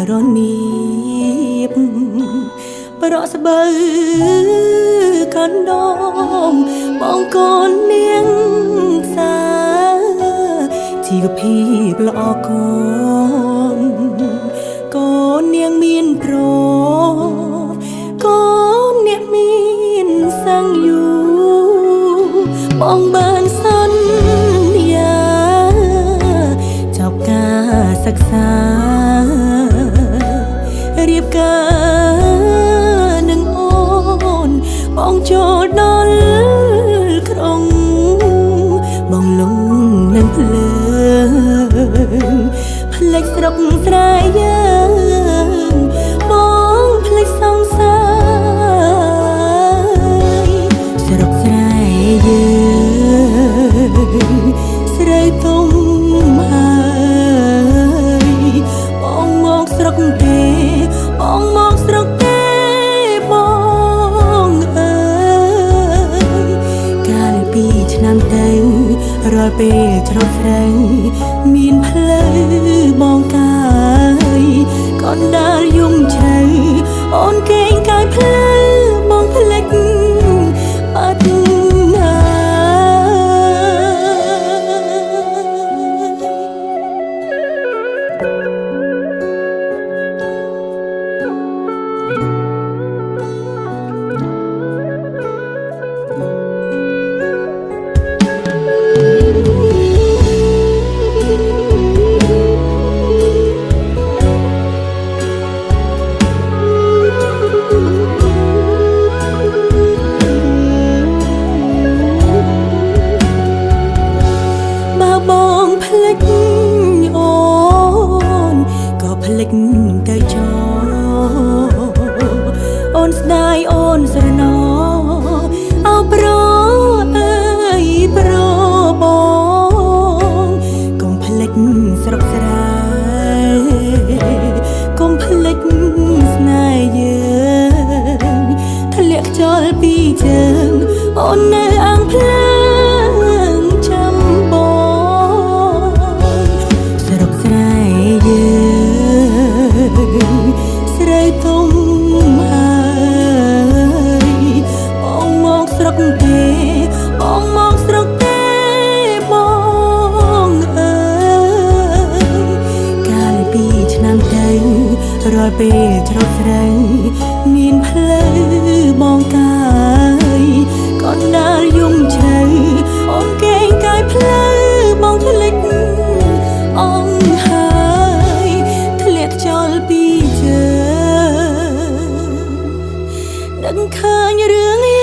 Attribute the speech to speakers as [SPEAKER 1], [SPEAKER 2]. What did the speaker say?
[SPEAKER 1] រនីបប្រក់ស្បូវកណ្ដមបងកូននាងសាជីវភាពល្អកូនកូននាងមានប្រកូនអ្នកមានសង្យុបងបានសន្យាចប់ការសិក្សារៀបការនឹងអូនបងចូលដល់ក្រុងបងលងនឹងភ្លើងផ្លេចស្រុកស្រែយើងបងផ្លេចសង្សារស្រុកស្រែយើងស្រូវទុំហើយបងមកស្រុកទេបងមកស្រុកទេបងអើយកាលពីឆ្នាំទៅរាល់ពេលច្រូតស្រូវមានផ្លូវបងកាយកូនដើរយំជ្រៅអូនកេងកាយផ្លូវបងផ្លេចបាត់ណាបងផ្លេចអូនក៏ផ្លេចទៅចោអូនស្ដាយអូនស្រណោអោប្រអើយប្របងកុំផ្លេចស្រុកស្រែកុំផ្លេចស្នេហ៍យើងធ្លាក់ខ្យល់ពីជើងអូននៅអាំងភ្លើងចាំបងស្រូវទុំហើយបងមកស្រុកទេបងមកស្រុកទេបងអើយកាលពីឆ្នាំទៅរាល់ពេលច្រូតស្រូវមានផ្លូវបងកាយកូនដើរយំជ្រៅអូនកេងកាយផ្លូវបងផ្លេចអងហើយធ្លាក់ខ្យល់ពីជើងដឹងឃើញរឿង